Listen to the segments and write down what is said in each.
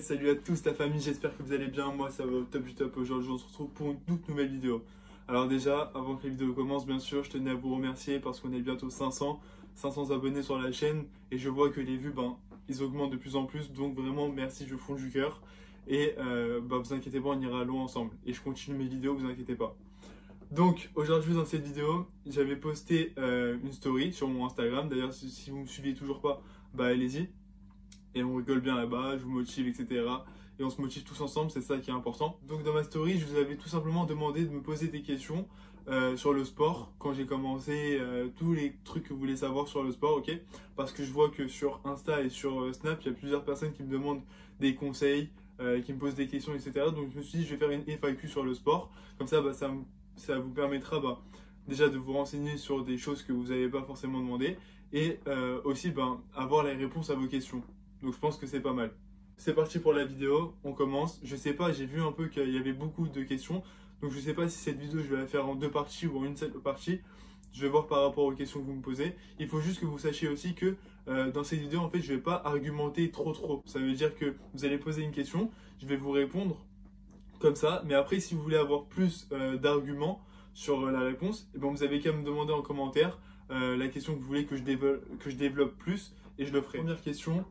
salut à tous la famille, j'espère que vous allez bien, moi ça va au top du top. Aujourd'hui on se retrouve pour une toute nouvelle vidéo. Alors déjà, avant que la vidéo commence, bien sûr, je tenais à vous remercier parce qu'on est bientôt 500 abonnés sur la chaîne et je vois que les vues, ils augmentent de plus en plus, donc vraiment merci du fond du cœur. Et vous inquiétez pas, on ira loin ensemble et je continue mes vidéos, vous inquiétez pas. Donc aujourd'hui dans cette vidéo, j'avais posté une story sur mon Instagram, d'ailleurs si vous me suivez toujours pas, allez-y. Et on rigole bien là-bas, je vous motive, etc. Et on se motive tous ensemble, c'est ça qui est important. Donc dans ma story, je vous avais tout simplement demandé de me poser des questions sur le sport, quand j'ai commencé, tous les trucs que vous voulez savoir sur le sport, ok? Parce que je vois que sur Insta et sur Snap, il y a plusieurs personnes qui me demandent des conseils, qui me posent des questions, etc. Donc je me suis dit, je vais faire une FAQ sur le sport. Comme ça, ça vous permettra déjà de vous renseigner sur des choses que vous n'avez pas forcément demandé et aussi avoir les réponses à vos questions. Donc je pense que c'est pas mal. C'est parti pour la vidéo, on commence. Je sais pas, j'ai vu un peu qu'il y avait beaucoup de questions. Donc je sais pas si cette vidéo je vais la faire en deux parties ou en une seule partie. Je vais voir par rapport aux questions que vous me posez. Il faut juste que vous sachiez aussi que dans cette vidéo, en fait, je vais pas argumenter trop. Ça veut dire que vous allez poser une question, je vais vous répondre comme ça. Mais après, si vous voulez avoir plus d'arguments sur la réponse, vous avez qu'à me demander en commentaire la question que vous voulez que je développe plus et je le ferai. Première question.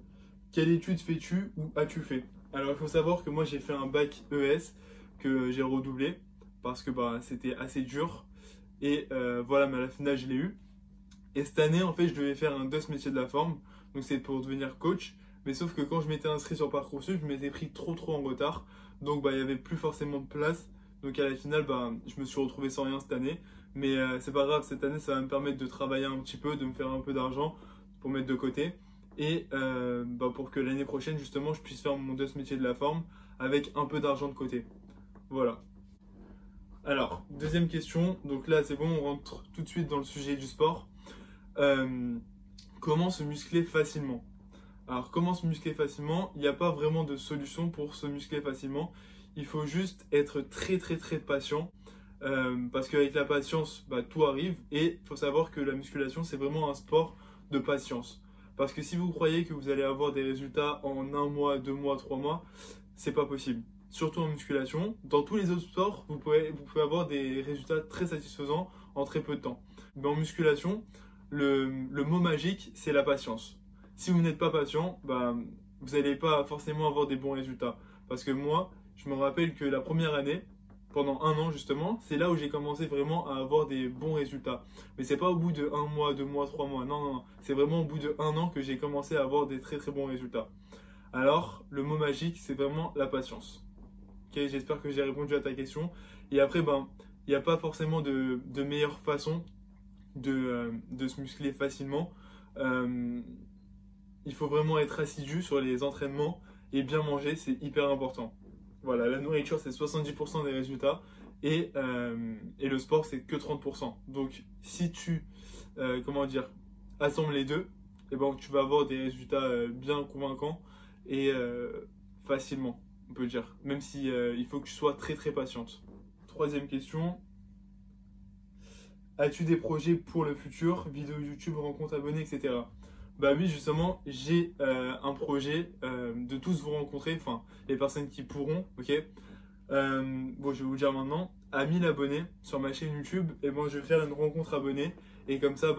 Quelle étude fais-tu ou as-tu fait? Alors il faut savoir que moi j'ai fait un bac ES que j'ai redoublé parce que c'était assez dur et voilà, mais à la finale je l'ai eu. Et cette année en fait je devais faire un DOS métier de la forme, donc c'est pour devenir coach, mais sauf que quand je m'étais inscrit sur Parcoursup je m'étais pris trop en retard, donc il n'y avait plus forcément de place, donc à la finale je me suis retrouvé sans rien cette année, mais c'est pas grave, cette année ça va me permettre de travailler un petit peu, de me faire un peu d'argent pour mettre de côté. Et pour que l'année prochaine justement je puisse faire mon DOS métier de la forme avec un peu d'argent de côté. Voilà. Alors, deuxième question, donc là c'est bon, on rentre tout de suite dans le sujet du sport. Comment se muscler facilement? Alors comment se muscler facilement? Il n'y a pas vraiment de solution pour se muscler facilement. Il faut juste être très patient. Parce qu'avec la patience, tout arrive. Et il faut savoir que la musculation c'est vraiment un sport de patience. Parce que si vous croyez que vous allez avoir des résultats en 1 mois, 2 mois, 3 mois, c'est pas possible. Surtout en musculation. Dans tous les autres sports, vous pouvez avoir des résultats très satisfaisants en très peu de temps. Mais en musculation, le mot magique, c'est la patience. Si vous n'êtes pas patient, vous n'allez pas forcément avoir des bons résultats. Parce que moi, je me rappelle que la première année, pendant 1 an justement, c'est là où j'ai commencé vraiment à avoir des bons résultats. Mais c'est pas au bout de 1 mois, 2 mois, 3 mois, non. C'est vraiment au bout de 1 an que j'ai commencé à avoir des très bons résultats. Alors, le mot magique, c'est vraiment la patience. Ok, j'espère que j'ai répondu à ta question. Et après, il n'y a pas forcément de meilleure façon de se muscler facilement. Il faut vraiment être assidu sur les entraînements et bien manger, c'est hyper important. Voilà, la nourriture c'est 70% des résultats et le sport c'est que 30%. Donc si tu assembles les deux, tu vas avoir des résultats bien convaincants et facilement, on peut dire. Même si il faut que tu sois très patiente. Troisième question. As-tu des projets pour le futur? Vidéo YouTube, rencontres abonnés, etc. Oui, justement, j'ai un projet de tous vous rencontrer, enfin, les personnes qui pourront, ok? Je vais vous dire maintenant, à 1000 abonnés sur ma chaîne YouTube, je vais faire une rencontre abonnée, et comme ça,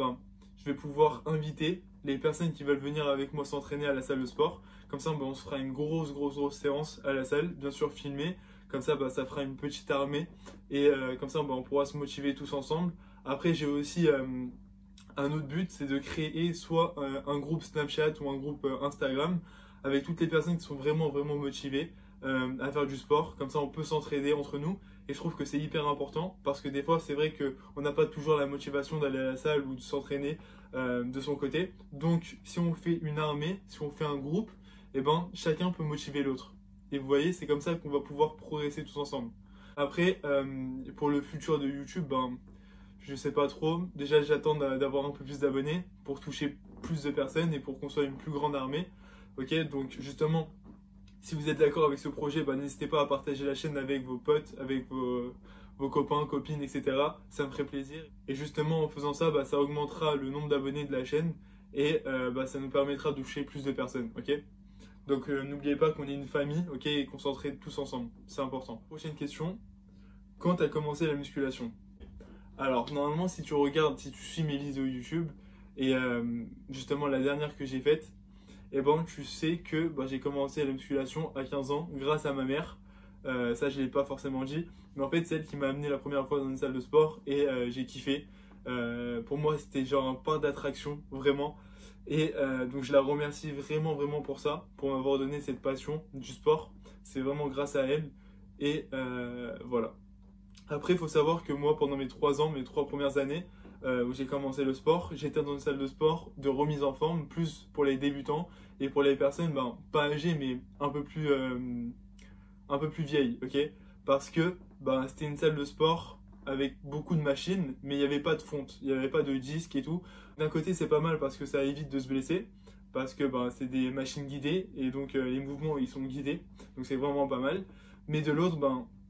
je vais pouvoir inviter les personnes qui veulent venir avec moi s'entraîner à la salle de sport. Comme ça, on se fera une grosse séance à la salle, bien sûr filmée. Comme ça, ça fera une petite armée, et comme ça, on pourra se motiver tous ensemble. Après, j'ai aussi un autre but, c'est de créer soit un groupe Snapchat ou un groupe Instagram avec toutes les personnes qui sont vraiment motivées à faire du sport. Comme ça, on peut s'entraider entre nous. Et je trouve que c'est hyper important parce que des fois, c'est vrai qu'on n'a pas toujours la motivation d'aller à la salle ou de s'entraîner de son côté. Donc, si on fait une armée, si on fait un groupe, chacun peut motiver l'autre. Et vous voyez, c'est comme ça qu'on va pouvoir progresser tous ensemble. Après, pour le futur de YouTube, je sais pas trop. Déjà, j'attends d'avoir un peu plus d'abonnés pour toucher plus de personnes et pour qu'on soit une plus grande armée. Ok, donc justement, si vous êtes d'accord avec ce projet, n'hésitez pas à partager la chaîne avec vos potes, avec vos copains, copines, etc. Ça me ferait plaisir. Et justement, en faisant ça, ça augmentera le nombre d'abonnés de la chaîne et ça nous permettra de toucher plus de personnes. Ok, Donc n'oubliez pas qu'on est une famille, ok, et qu'on s'entraîne tous ensemble. C'est important. Prochaine question. Quand tu as commencé la musculation? Alors, normalement, si tu regardes, si tu suis mes vidéos YouTube, et justement la dernière que j'ai faite, eh ben, tu sais que j'ai commencé la musculation à 15 ans grâce à ma mère. Ça, je ne l'ai pas forcément dit. Mais en fait, c'est elle qui m'a amené la première fois dans une salle de sport et j'ai kiffé. Pour moi, c'était genre un parc d'attraction, vraiment. Et donc, je la remercie vraiment, vraiment pour ça, pour m'avoir donné cette passion du sport. C'est vraiment grâce à elle. Et voilà. Après, il faut savoir que moi, pendant mes 3 ans, mes 3 premières années, où j'ai commencé le sport, j'étais dans une salle de sport de remise en forme, plus pour les débutants et pour les personnes pas âgées, mais un peu plus vieilles, ok? Parce que c'était une salle de sport avec beaucoup de machines, mais il n'y avait pas de fonte, il n'y avait pas de disque et tout. D'un côté, c'est pas mal parce que ça évite de se blesser, parce que c'est des machines guidées et donc les mouvements ils sont guidés, donc c'est vraiment pas mal. Mais de l'autre,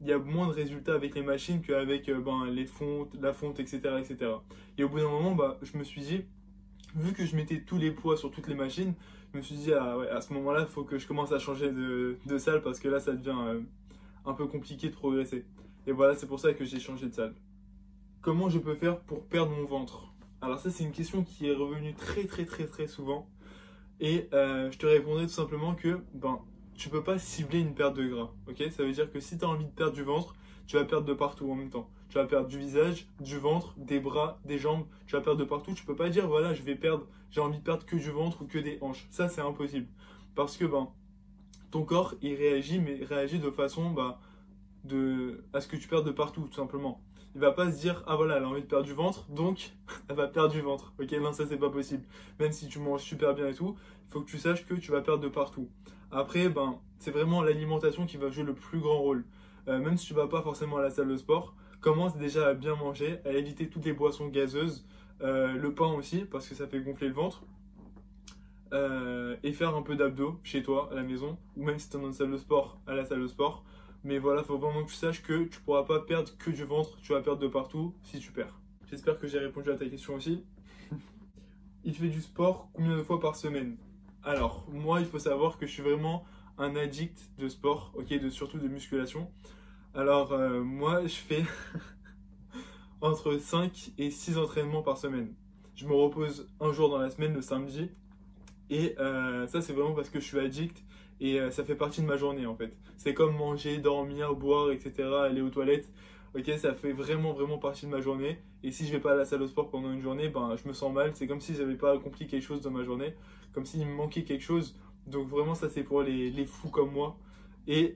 il y a moins de résultats avec les machines qu'avec les fontes, la fonte, etc., etc. Et au bout d'un moment, je me suis dit, vu que je mettais tous les poids sur toutes les machines, je me suis dit, ah ouais, à ce moment-là, il faut que je commence à changer de salle parce que là, ça devient un peu compliqué de progresser. Et voilà, c'est pour ça que j'ai changé de salle. Comment je peux faire pour perdre mon ventre? Alors ça, c'est une question qui est revenue très très très très souvent. Et je te répondrai tout simplement que tu peux pas cibler une perte de gras. Ok, ça veut dire que si tu as envie de perdre du ventre, tu vas perdre de partout en même temps. Tu vas perdre du visage, du ventre, des bras, des jambes, tu vas perdre de partout. Tu peux pas dire voilà, j'ai envie de perdre que du ventre ou que des hanches. Ça, c'est impossible. Parce que ton corps, il réagit, mais il réagit de façon à ce que tu perdes de partout, tout simplement. Il va pas se dire ah voilà, elle a envie de perdre du ventre, donc elle va perdre du ventre. Ok, non, ça c'est pas possible. Même si tu manges super bien et tout, il faut que tu saches que tu vas perdre de partout. Après, c'est vraiment l'alimentation qui va jouer le plus grand rôle. Même si tu vas pas forcément à la salle de sport, commence déjà à bien manger, à éviter toutes les boissons gazeuses, le pain aussi, parce que ça fait gonfler le ventre. Et faire un peu d'abdos chez toi, à la maison, ou même si tu es dans une salle de sport, à la salle de sport. Mais voilà, il faut vraiment que tu saches que tu pourras pas perdre que du ventre, tu vas perdre de partout si tu perds. J'espère que j'ai répondu à ta question aussi. Il fait du sport combien de fois par semaine? Alors, moi, il faut savoir que je suis vraiment un addict de sport, ok, surtout de musculation. Alors, moi, je fais entre 5 et 6 entraînements par semaine. Je me repose un jour dans la semaine, le samedi. Et ça, c'est vraiment parce que je suis addict et ça fait partie de ma journée en fait. C'est comme manger, dormir, boire, etc., aller aux toilettes. Ok, ça fait vraiment, vraiment partie de ma journée. Et si je vais pas à la salle de sport pendant une journée, je me sens mal. C'est comme si j'avais pas accompli quelque chose dans ma journée, comme s'il me manquait quelque chose. Donc vraiment, ça c'est pour les fous comme moi. Et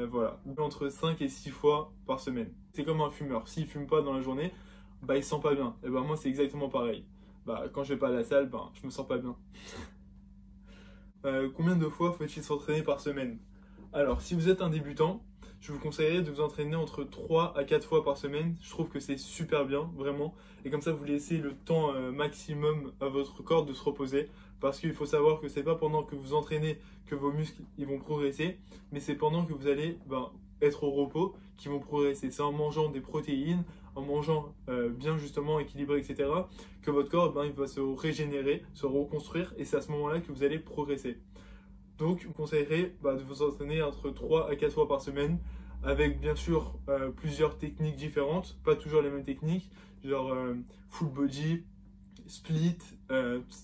voilà, entre 5 et 6 fois par semaine. C'est comme un fumeur. S'il fume pas dans la journée, il se sent pas bien. Et moi, c'est exactement pareil. Quand je vais pas à la salle, je me sens pas bien. Combien de fois faut-il s'entraîner par semaine? Alors, si vous êtes un débutant, je vous conseillerais de vous entraîner entre 3 à 4 fois par semaine. Je trouve que c'est super bien, vraiment. Et comme ça, vous laissez le temps maximum à votre corps de se reposer. Parce qu'il faut savoir que c'est pas pendant que vous entraînez que vos muscles ils vont progresser, mais c'est pendant que vous allez être au repos qu'ils vont progresser. C'est en mangeant des protéines, en mangeant bien justement équilibré, etc., que votre corps il va se régénérer, se reconstruire, et c'est à ce moment-là que vous allez progresser. Donc, je vous conseillerais de vous entraîner entre 3 à 4 fois par semaine, avec bien sûr plusieurs techniques différentes, pas toujours les mêmes techniques, genre full body, split,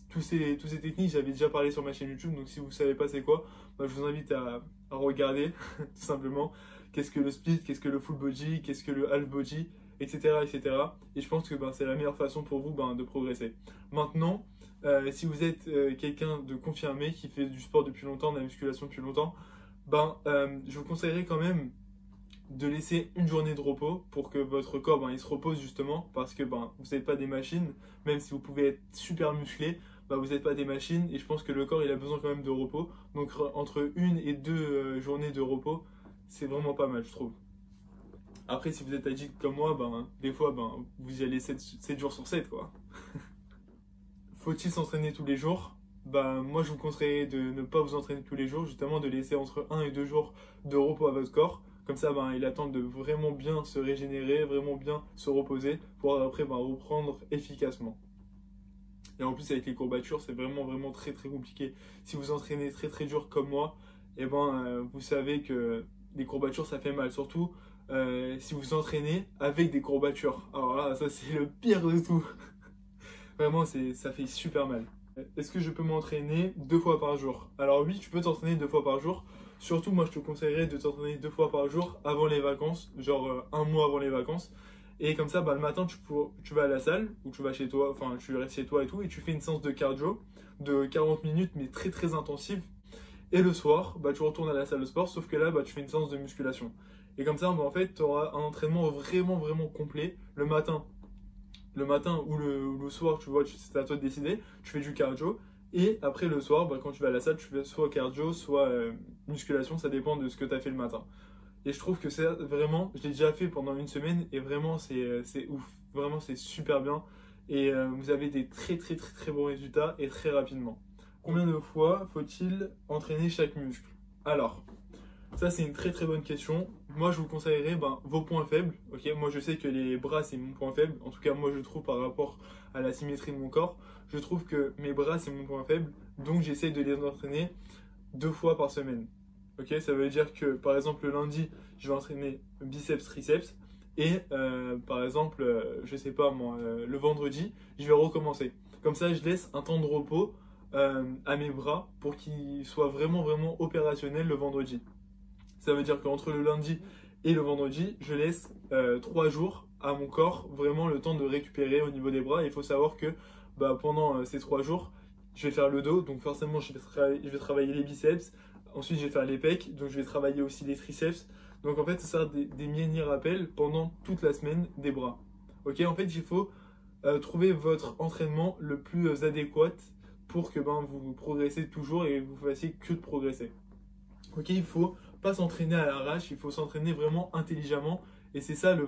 tous ces techniques, j'avais déjà parlé sur ma chaîne YouTube, donc si vous ne savez pas c'est quoi, je vous invite à regarder tout simplement qu'est-ce que le split, qu'est-ce que le full body, qu'est-ce que le half body, etc. etc. Et je pense que c'est la meilleure façon pour vous de progresser. Maintenant, si vous êtes quelqu'un de confirmé qui fait du sport depuis longtemps, de la musculation depuis longtemps, je vous conseillerais quand même de laisser une journée de repos pour que votre corps il se repose justement parce que vous n'êtes pas des machines, même si vous pouvez être super musclé, vous n'êtes pas des machines et je pense que le corps il a besoin quand même de repos. Donc entre une et deux journées de repos, c'est vraiment pas mal je trouve. Après si vous êtes addict comme moi, des fois vous y allez 7 jours sur 7 quoi. Faut-il s'entraîner tous les jours? Moi je vous conseillerais de ne pas vous entraîner tous les jours, justement de laisser entre 1 et 2 jours de repos à votre corps. Comme ça, il attend de vraiment bien se régénérer, vraiment bien se reposer pour après reprendre efficacement. Et en plus avec les courbatures, c'est vraiment très compliqué. Si vous entraînez très dur comme moi, et vous savez que les courbatures ça fait mal. Surtout si vous entraînez avec des courbatures. Alors là, ça c'est le pire de tout. Vraiment, ça fait super mal. Est-ce que je peux m'entraîner 2 fois par jour? Alors oui, tu peux t'entraîner 2 fois par jour. Surtout, moi, je te conseillerais de t'entraîner 2 fois par jour avant les vacances, genre 1 mois avant les vacances. Et comme ça, le matin, tu vas à la salle ou tu vas chez toi, enfin, tu restes chez toi et tout, et tu fais une séance de cardio de 40 minutes, mais très intensive. Et le soir, tu retournes à la salle de sport, sauf que là, tu fais une séance de musculation. Et comme ça, en fait, tu auras un entraînement vraiment complet le matin ou le soir, tu vois, c'est à toi de décider, tu fais du cardio. Et après le soir, quand tu vas à la salle, tu fais soit cardio, soit musculation, ça dépend de ce que tu as fait le matin. Et je trouve que c'est vraiment, je l'ai déjà fait pendant une semaine et vraiment c'est ouf, vraiment c'est super bien. Et vous avez des très bons résultats et très rapidement. Combien de fois faut-il entraîner chaque muscle? Alors, ça c'est une très bonne question. Moi je vous conseillerais vos points faibles. Ok, moi je sais que les bras c'est mon point faible. En tout cas moi je trouve par rapport à la symétrie de mon corps, je trouve que mes bras c'est mon point faible. Donc j'essaie de les entraîner 2 fois par semaine. Ok, ça veut dire que par exemple le lundi je vais entraîner biceps, triceps. Et par exemple, je sais pas moi, le vendredi je vais recommencer. Comme ça je laisse un temps de repos à mes bras pour qu'ils soient vraiment opérationnels le vendredi. Ça veut dire qu'entre le lundi et le vendredi, je laisse 3 jours à mon corps vraiment le temps de récupérer au niveau des bras. Et il faut savoir que pendant ces 3 jours, je vais faire le dos, donc forcément je vais travailler les biceps. Ensuite je vais faire les pecs, donc je vais travailler aussi les triceps. Donc en fait ça sert des mini-rappels pendant toute la semaine des bras. Ok, en fait il faut trouver votre entraînement le plus adéquat pour que vous progressez toujours et vous fassiez que de progresser. Ok, il faut pas s'entraîner à l'arrache, il faut s'entraîner vraiment intelligemment et c'est ça le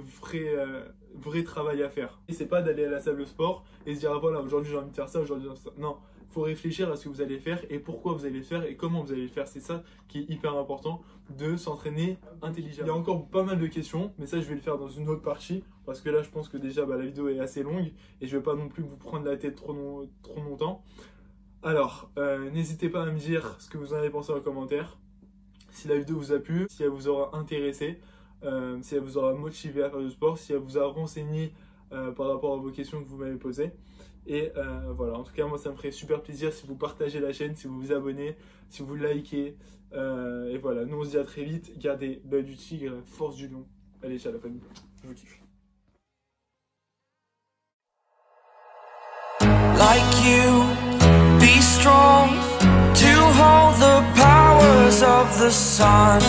vrai travail à faire. Et c'est pas d'aller à la salle de sport et se dire ah, voilà aujourd'hui j'ai envie de faire ça, aujourd'hui j'ai envie de faire ça. Non, il faut réfléchir à ce que vous allez faire et pourquoi vous allez le faire et comment vous allez le faire. C'est ça qui est hyper important, de s'entraîner intelligemment. Il y a encore pas mal de questions, mais ça je vais le faire dans une autre partie parce que là je pense que déjà la vidéo est assez longue et je vais pas non plus vous prendre la tête trop longtemps. Alors, n'hésitez pas à me dire ce que vous en avez pensé en commentaire. Si la vidéo vous a plu, si elle vous aura intéressé, si elle vous aura motivé à faire du sport, si elle vous a renseigné par rapport à vos questions que vous m'avez posées. Et voilà, en tout cas moi ça me ferait super plaisir si vous partagez la chaîne, si vous vous abonnez, si vous likez. Et voilà, nous on se dit à très vite, gardez l'œil du tigre, force du lion. Allez, ciao la famille, je vous kiffe. Like you, be strong to hold the powers of the sun.